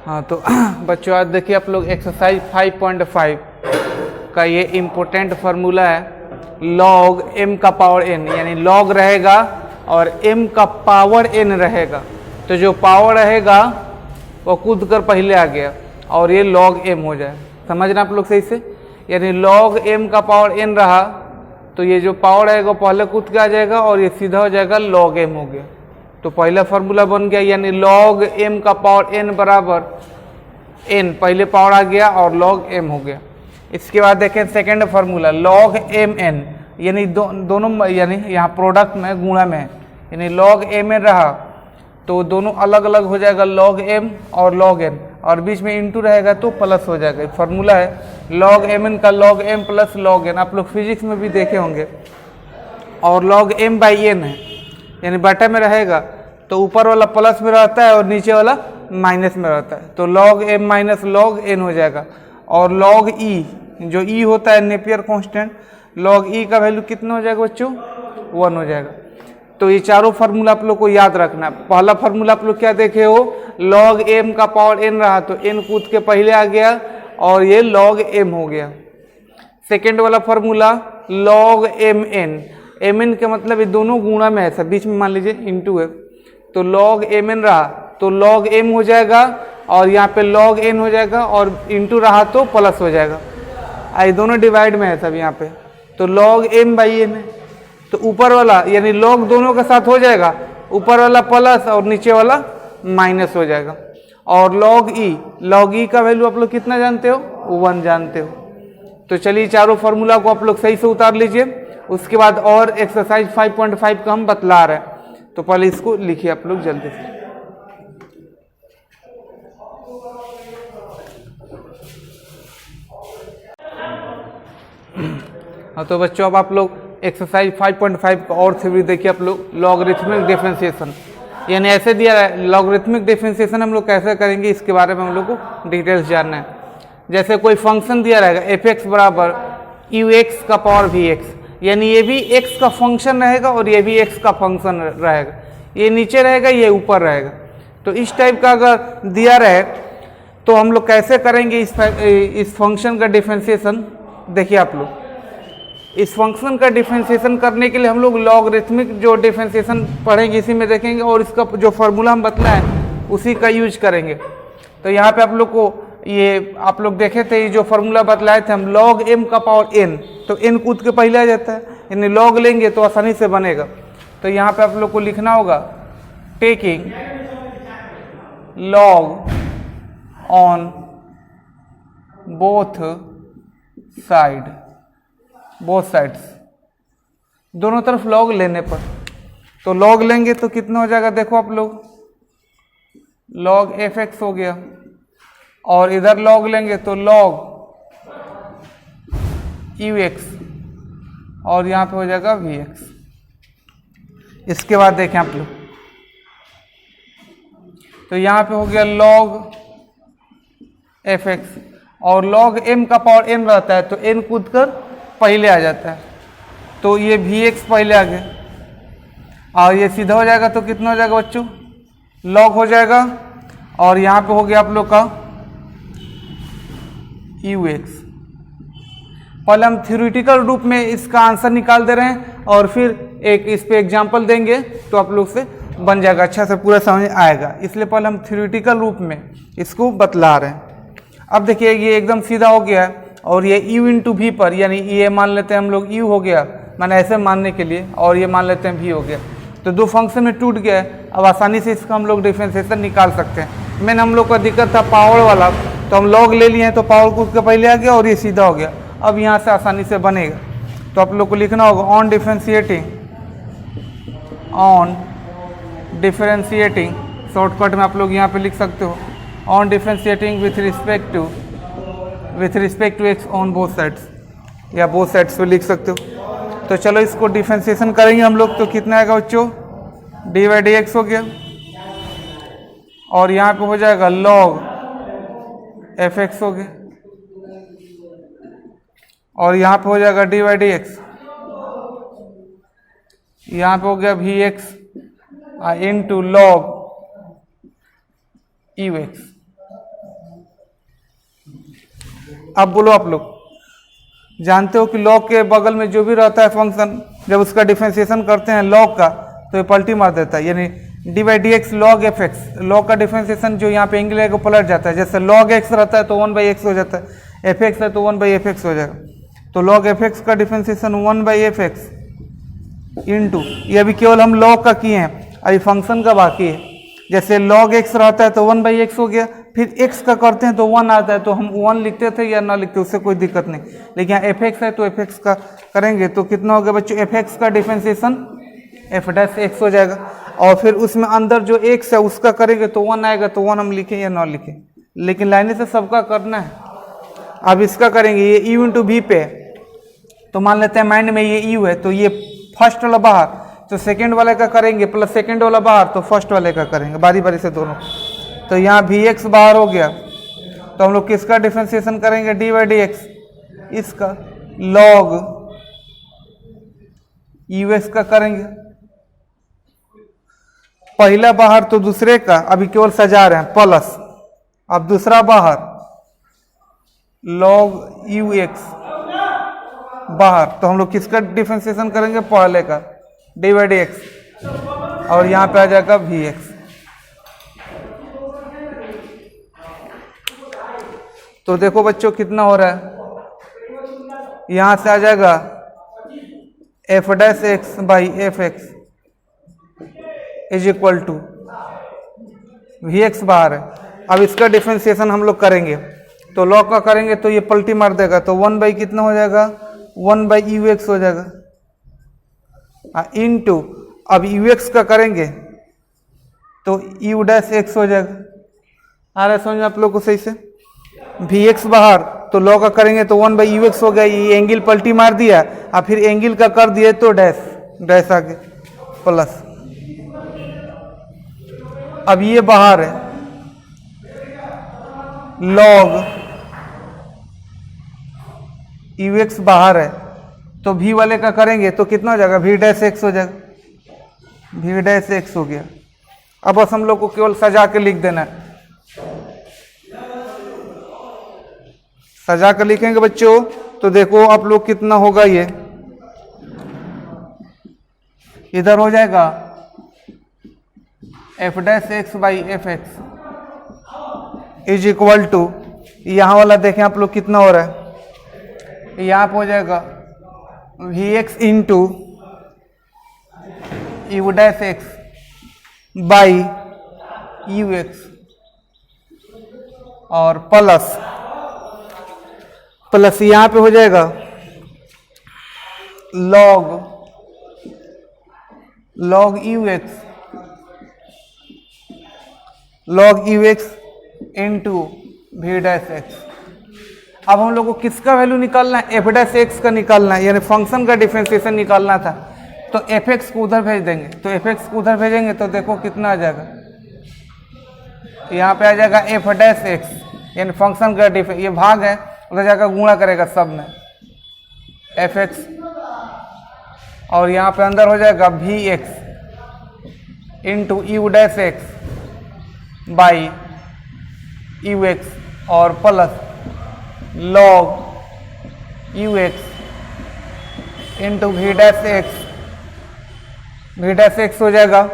हाँ तो बच्चों आज देखिए आप लोग एक्सरसाइज 5.5 का ये इम्पोर्टेंट फार्मूला है। लॉग m का पावर n, यानी लॉग रहेगा और m का पावर n रहेगा, तो जो पावर रहेगा वो कूद कर पहले आ गया और ये लॉग m हो जाए। समझना आप लोग सही से, यानी लॉग m का पावर n रहा तो ये जो पावर रहेगा पहले कूद के आ जाएगा और ये सीधा हो जाएगा लॉग m हो गया। तो पहला फार्मूला बन गया, यानी लॉग m का पावर n बराबर n, पहले पावर आ गया और लॉग m हो गया। इसके बाद देखें second formula log m n, यानी दोनों यानी यहाँ प्रोडक्ट में गुणा में है, यानी लॉग m n रहा तो दोनों अलग अलग हो जाएगा लॉग m और लॉग n, और बीच में इंटू रहेगा तो प्लस हो जाएगा। फार्मूला है लॉग m n का log m plus log n, आप लोग फिजिक्स में भी देखे होंगे। और लॉग m बाई n है, यानी बटा में रहेगा तो ऊपर वाला प्लस में रहता है और नीचे वाला माइनस में रहता है, तो log m minus log n हो जाएगा। और लॉग e, जो e होता है नेपियर कांस्टेंट, लॉग e का वैल्यू कितना हो जाएगा बच्चों? 1 हो जाएगा। तो ये चारों फार्मूला आप लोग को याद रखना है। पहला फार्मूला आप लोग क्या देखे हो, लॉग m का पावर n रहा तो n कूद के पहले आ गया और ये लॉग m हो गया। सेकेंड वाला फार्मूला लॉग mn, mn के मतलब ये दोनों गुणा में है, सब बीच में मान लीजिए इंटू है, तो लॉग mn रहा तो लॉग m हो जाएगा और यहाँ पे लॉग n हो जाएगा और इंटू रहा तो प्लस हो जाएगा। ये दोनों डिवाइड में है सब यहाँ पे, तो लॉग m बाई n है, तो ऊपर वाला यानी लॉग दोनों के साथ हो जाएगा, ऊपर वाला प्लस और नीचे वाला माइनस हो जाएगा। और लॉग e का वैल्यू आप लोग कितना जानते हो? 1 जानते हो। तो चलिए चारों फार्मूला को आप लोग सही से उतार लीजिए। उसके बाद और एक्सरसाइज 5.5 का हम बतला रहे हैं, तो पहले इसको लिखिए आप लोग जल्दी से। हाँ तो बच्चों अब आप लोग एक्सरसाइज 5.5 का और थ्योरी देखिए आप लोग, लॉगरिथमिक डिफरेंशिएशन। यानी ऐसे दिया है लॉगरिथमिक डिफरेंशिएशन हम लोग कैसे करेंगे इसके बारे में हम लोग को डिटेल्स जानना है। जैसे कोई फंक्शन दिया रहेगा f(x) बराबर ux का पावर vx, यानी ये भी x का फंक्शन रहेगा और ये भी x का फंक्शन रहेगा, ये नीचे रहेगा ये ऊपर रहेगा। तो इस टाइप का अगर दिया रहे तो हम लोग कैसे करेंगे इस फंक्शन का डिफरेंशिएशन। देखिए आप लोग, इस फंक्शन का डिफरेंशिएशन करने के लिए हम लोग लॉगरिथमिक जो डिफरेंशिएशन पढ़ेंगे इसी में देखेंगे और इसका जो फार्मूला हम बतलाएं उसी का यूज करेंगे। तो यहाँ पे आप लोग को ये आप लोग देखे थे, ये जो फार्मूला बतलाए थे हम लॉग m का पावर n, तो n कूद के पहले आ जाता है, यानी लॉग लेंगे तो आसानी से बनेगा। तो यहाँ पे आप लोग को लिखना होगा taking log on both sides, दोनों तरफ लॉग लेने पर। तो लॉग लेंगे तो कितना हो जाएगा, देखो आप लोग, लॉग f(x) हो गया और इधर लॉग लेंगे तो लॉग ux और यहाँ पे हो जाएगा vx। इसके बाद देखें आप लोग, तो यहाँ पे हो गया लॉग f(x) और लॉग m का पावर n रहता है तो n कूद कर पहले आ जाता है, तो ये vx पहले आ गया और ये सीधा हो जाएगा तो कितना हो जाएगा बच्चों, लॉग हो जाएगा और यहाँ पे हो गया आप लोग का ux। पहले हम थ्योरेटिकल रूप में इसका आंसर निकाल दे रहे हैं और फिर एक इस पे एग्जांपल देंगे तो आप लोग से बन जाएगा, अच्छा से पूरा समझ आएगा, इसलिए पहले हम थ्योरेटिकल रूप में इसको बतला रहे हैं। अब देखिए ये एकदम सीधा हो गया और ये u इंटू v पर, यानी ये मान लेते हैं हम लोग u हो गया, मैंने ऐसे मानने के लिए, और ये मान लेते हैं v हो गया, तो दो फंक्शन में टूट गया है। अब आसानी से इसका हम लोग डिफरेंशिएशन निकाल सकते हैं। मैंने हम लोग का दिक्कत था पावर वाला, तो हम लॉग ले लिए हैं तो पावर कूद के पहले आ गया और ये सीधा हो गया। अब यहाँ से आसानी से बनेगा, तो आप लोग को लिखना होगा ऑन डिफरेंशिएटिंग, शॉर्टकट में आप लोग यहाँ पे लिख सकते हो on differentiating with respect to x on both sides, या बोथ साइड्स पे लिख सकते हो। तो चलो इसको डिफरेंशिएशन करेंगे हम लोग, तो कितना आएगा बच्चों, d/dx हो गया और यहाँ पे हो जाएगा log f(x) हो गया और यहाँ पे हो जाएगा d/dx, यहाँ पे हो गया vx into log you x. अब बोलो आप लोग जानते हो कि लॉग के बगल में जो भी रहता है फंक्शन, जब उसका डिफरेंशिएशन करते हैं लॉग का तो ये पलटी मार देता है, यानी D by d x log F x. Log का डिफरेंशिएशन जो यहाँ पे एंगल है को पलट जाता है, जैसे लॉग एक्स रहता है तो 1/x हो जाता है, एफ एक्स है तो 1/fx हो जाएगा। तो लॉग एफ एक्स का डिफरेंशिएशन 1/fx इंटू, ये अभी केवल हम लॉग का किए हैं, अभी फंक्शन का बाकी है। जैसे लॉग एक्स रहता है तो 1/x हो गया, फिर x का करते हैं तो 1 आता है, तो हम 1 लिखते थे या ना लिखते उससे कोई दिक्कत नहीं, लेकिन यहाँ एफ एक्स है तो एफ एक्स का करेंगे तो कितना हो गया बच्चों, एफ एक्स का डिफरेंशिएशन एफ डैश एक्स हो जाएगा, और फिर उसमें अंदर जो x है उसका करेंगे तो 1 आएगा, तो 1 हम लिखें या ना लिखें, लेकिन लाइने से सबका करना है। अब इसका करेंगे ये u इंटू वी पे, तो मान लेते हैं माइंड में ये u है, तो ये फर्स्ट वाला बाहर, तो सेकेंड वाले का करेंगे प्लस सेकेंड वाला बाहर, तो फर्स्ट वाले का करेंगे बारी बारी से दोनों। तो यहाँ वी एक्स बाहर हो गया, तो हम लोग किसका डिफरेंशिएशन करेंगे, डी बाई डी एक्स, इसका लॉग यू एक्स का करेंगे, पहला बाहर तो दूसरे का, अभी केवल सजा रहे हैं प्लस, अब दूसरा बाहर लॉग यू एक्स बाहर, तो हम लोग किसका डिफरेंशिएशन करेंगे, पहले का डी बाई डी एक्स, और यहाँ पे आ जाएगा वी एक्स। तो देखो बच्चों कितना हो रहा है, यहां से आ जाएगा f dash x by f x is equal to v x बाहर है। अब इसका डिफरेंशिएशन हम लोग करेंगे, तो लॉग का करेंगे तो ये पलटी मार देगा, तो 1 बाई कितना हो जाएगा, 1 बाई यू एक्स हो जाएगा, इनटू अब यू एक्स का करेंगे तो यू डैश एक्स हो जाएगा। आ रहा है समझ आप लोग को सही से, वी एक्स बाहर तो लॉग का करेंगे तो 1 बाई यू एक्स हो गया, ये एंगल पलटी मार दिया, और फिर एंगल का कर दिए तो डैश डैश आगे प्लस, अब ये बाहर है लॉग यू एक्स बाहर है, तो वी वाले का करेंगे तो कितना हो जाएगा, वी डैश एक्स हो जाएगा, वी डैश एक्स हो गया। अब बस हम लोग को केवल सजा के लिख देना है, सजा कर लिखेंगे बच्चों तो देखो आप लोग कितना होगा, ये इधर हो जाएगा f dash x by f x is equal to, यहाँ वाला देखें आप लोग कितना हो रहा है, यहाँ पे हो जाएगा v x into u dash x by u x, और प्लस यहाँ पे हो जाएगा log u x into v dash x. अब हम लोग को किसका वैल्यू निकालना है, एफ डैश एक्स का निकालना है, यानी फंक्शन का डिफरेंशिएशन निकालना था, तो एफ एक्स को उधर भेज देंगे, तो एफ एक्स को उधर भेजेंगे तो देखो कितना आ जाएगा, यहाँ पे आ जाएगा एफ डैश एक्स, यानी फंक्शन का ये भाग है, उधर जाकर गुणा करेगा सब में एफ एक्स, और यहाँ पे अंदर हो जाएगा v x into u dash x by u x, और plus log u x into v dash x हो जाएगा,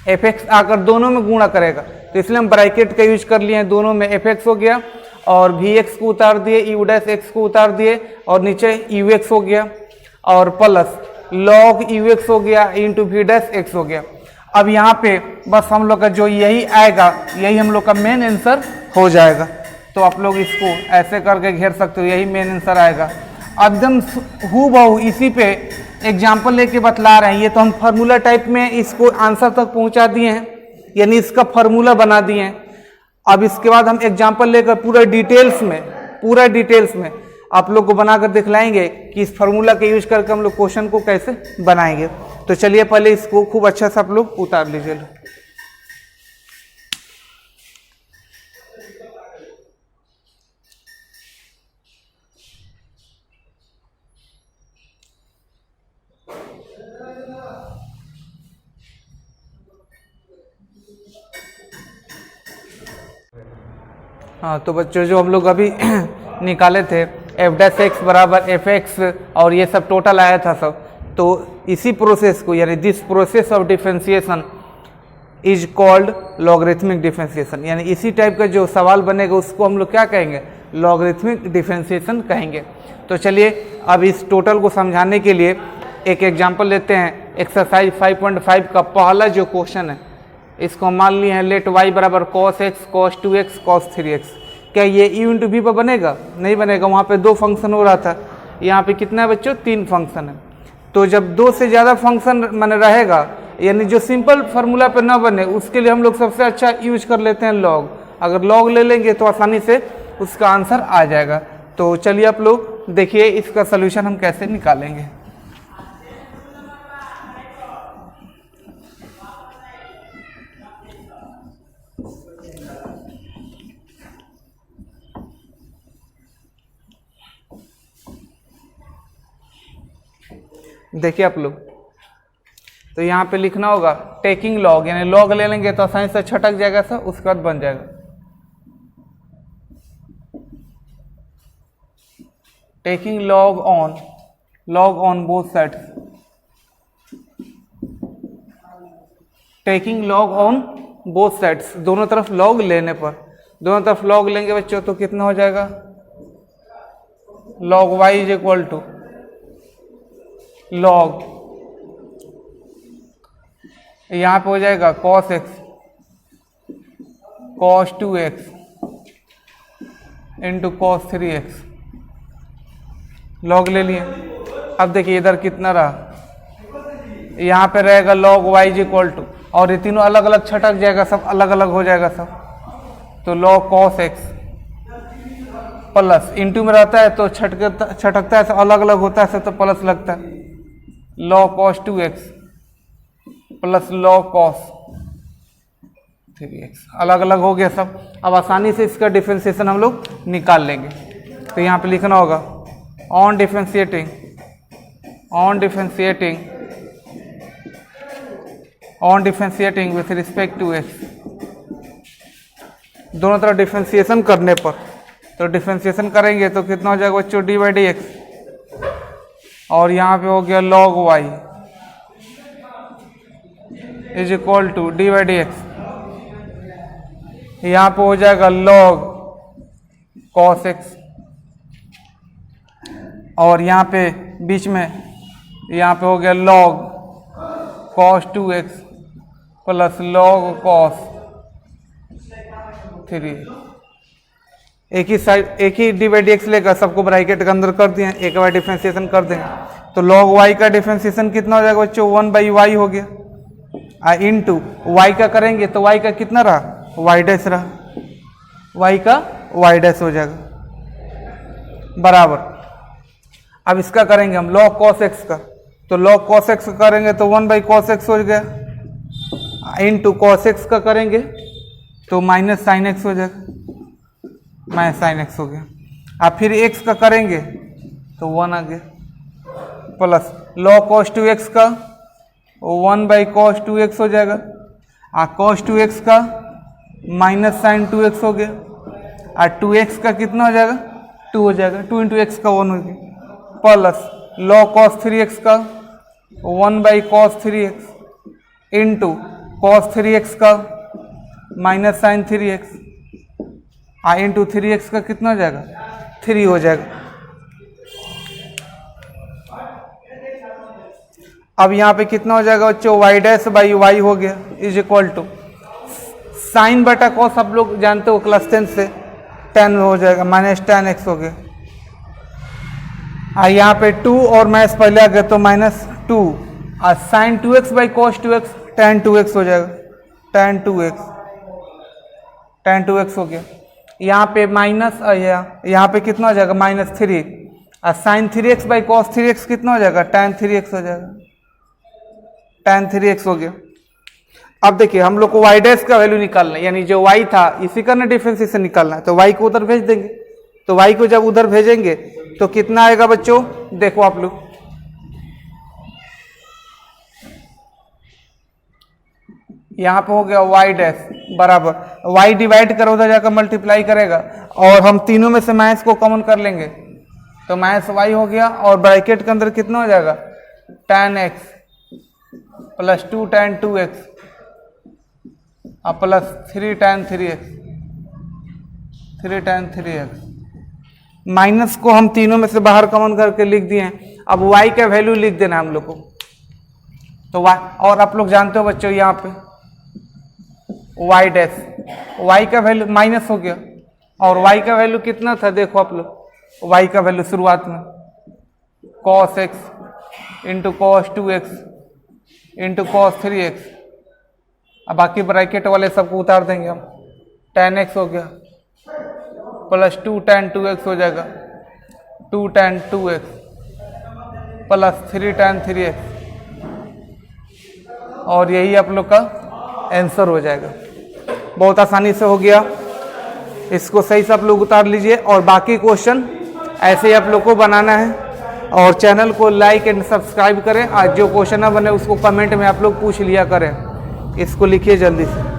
एफ एक्स आकर दोनों में गुणा करेगा, तो इसलिए हम ब्रैकेट का यूज कर लिए हैं, दोनों में एफ एक्स हो गया, और वी एक्स को उतार दिए, यू डैश एक्स को उतार दिए, और नीचे यू एक्स हो गया, और प्लस लॉग यू एक्स हो गया इंटू वी डैश एक्स हो गया। अब यहाँ पे बस हम लोग का जो यही आएगा, यही हम लोग का मेन आंसर हो जाएगा, तो आप लोग इसको ऐसे करके घेर सकते हो, यही मेन आंसर आएगा। एकदम हूबहू इसी पे एग्जाम्पल लेके बतला रहे हैं, ये तो हम फार्मूला टाइप में इसको आंसर तक पहुंचा दिए हैं, यानी इसका फार्मूला बना दिए हैं। अब इसके बाद हम एग्जाम्पल लेकर पूरा डिटेल्स में आप लोग को बनाकर दिखलाएंगे कि इस फार्मूला के यूज करके हम लोग क्वेश्चन को कैसे बनाएंगे। तो चलिए पहले इसको खूब अच्छा से आप लोग उतार लीजिए। हाँ तो बच्चों जो हम लोग अभी निकाले थे एफ डैश एक्स बराबर एफ एक्स और ये सब टोटल आया था सब, तो इसी प्रोसेस को यानी this process of differentiation is called logarithmic differentiation, यानी इसी टाइप का जो सवाल बनेगा उसको हम लोग क्या कहेंगे, लॉगरिथमिक डिफरेंशिएशन कहेंगे। तो चलिए अब इस टोटल को समझाने के लिए एक एग्जांपल लेते हैं। एक्सरसाइज 5.5 का पहला जो क्वेश्चन है इसको मान लिए हैं लेट y बराबर cos x cos 2x cos 3x। क्या ये u इंटू वी पर बनेगा? नहीं बनेगा, वहाँ पे 2 फंक्शन हो रहा था, यहाँ पे कितना है बच्चों, 3 फंक्शन है। तो जब 2 से ज़्यादा फंक्शन मन रहेगा यानी जो सिंपल फार्मूला पे ना बने उसके लिए हम लोग सबसे अच्छा यूज कर लेते हैं लॉग। अगर लॉग ले लेंगे तो आसानी से उसका आंसर आ जाएगा। तो चलिए आप लोग देखिए इसका सलूशन हम कैसे निकालेंगे। देखिए आप लोग, तो यहाँ पे लिखना होगा टेकिंग लॉग, यानी लॉग ले लेंगे तो आसानी से छटक जाएगा सब, उसके बाद बन जाएगा taking log on both side, taking log on both sides, दोनों तरफ लॉग लेने पर, दोनों तरफ लॉग लेंगे बच्चों तो कितना हो जाएगा, log y is equal to log, यहाँ पे हो जाएगा cos x cos 2x into cos 3x, log ले लिए। अब देखिए इधर कितना रहा, यहाँ पे रहेगा log y is equal to, और ये तीनों अलग अलग छटक जाएगा, सब अलग अलग हो जाएगा सब, तो log cos x plus into में रहता है तो छटकता है, अलग अलग होता है सब तो प्लस लगता है, log cos 2x plus log cos 3x, अलग अलग हो गया सब। अब आसानी से इसका डिफरेंशिएशन हम लोग निकाल लेंगे। तो यहाँ पे लिखना होगा on differentiating with respect to x, दोनों तरफ डिफरेंशिएशन करने पर, तो डिफरेंशिएशन करेंगे तो कितना हो जाएगा बच्चों, डी बाई डी एक्स, और यहाँ पे हो गया log y is equal to d by d x, यहाँ पे हो जाएगा log cos x, और यहाँ पे बीच में यहाँ पे हो गया log cos 2x plus log cos 3। एक ही साइड, एक ही डी बाई डी एक्स लेकर सबको ब्रैकेट के अंदर कर दिए, एक बार डिफरेंशिएशन कर देंगे तो log y का डिफरेंशिएशन कितना हो जाएगा बच्चों, 1/y हो गया, इंटू y का करेंगे तो y का कितना रहा, y डैश रहा, y का y डैश हो जाएगा बराबर। अब इसका करेंगे हम log cos x का, तो log cos x करेंगे तो 1/cos x हो गया, इंटू cos x का करेंगे तो माइनस साइन एक्स हो जाएगा, माइनस साइन एक्स हो गया। अब फिर x का करेंगे तो 1 आ गया, प्लस log cos 2x का 1/cos 2x हो जाएगा, cos 2x का माइनस साइन 2x हो गया, 2x का कितना हो जाएगा, 2 हो जाएगा, 2 इंटू एक्स का 1 हो गया, प्लस log cos 3x का 1/cos 3x into cos 3x का minus sign 3x, into 3x का कितना हो जाएगा, 3 हो जाएगा। अब यहाँ पे कितना हो जाएगा बच्चों, y डैश बाई y हो गया इज इक्वल टू साइन बटा कॉस, आप लोग जानते हो क्लास 10 से, tan हो जाएगा माइनस tan x हो गया, यहाँ पे 2 और माइनस पहले आ गया तो माइनस 2, और sign 2x by cos 2x tan 2x हो जाएगा, tan 2x हो गया, यहाँ पे माइनस, यहाँ पे कितना हो जाएगा माइनस 3, और sign 3x by cos 3x कितना हो जाएगा, tan 3x हो जाएगा, tan 3x हो गया। अब देखिए हम लोग को y डैश का वैल्यू निकालना है, यानी जो y था इसी का ना डिफरेंशिएशन निकालना है, तो y को उधर भेज देंगे, तो y को जब उधर भेजेंगे तो कितना आएगा बच्चों, देखो आप लोग, यहाँ पे हो गया y डैश बराबर y डिवाइड करो उधर जाकर मल्टीप्लाई करेगा, और हम तीनों में से माइनस को कॉमन कर लेंगे तो माइनस y हो गया, और ब्रैकेट के अंदर कितना हो जाएगा tan x plus 2 tan 2x और प्लस 3 tan 3x। माइनस को हम तीनों में से बाहर कॉमन करके लिख दिए हैं। अब y का वैल्यू लिख देना हम लोग को, तो y, और आप लोग जानते हो बच्चों यहाँ पे y डैश, y का वैल्यू माइनस हो गया, और y का वैल्यू कितना था देखो आप लोग, y का वैल्यू शुरुआत में cos x into cos 2x into cos 3x, अब बाकी ब्रैकेट वाले सबको उतार देंगे हम, tan x हो गया प्लस 2 tan 2x हो जाएगा, 2 tan 2x plus 3 tan 3x, और यही आप लोग का आंसर हो जाएगा। बहुत आसानी से हो गया, इसको सही से आप लोग उतार लीजिए, और बाकी क्वेश्चन ऐसे ही आप लोग को बनाना है, और चैनल को लाइक एंड सब्सक्राइब करें। आज जो क्वेश्चन ना बने उसको कमेंट में आप लोग पूछ लिया करें, इसको लिखिए जल्दी से।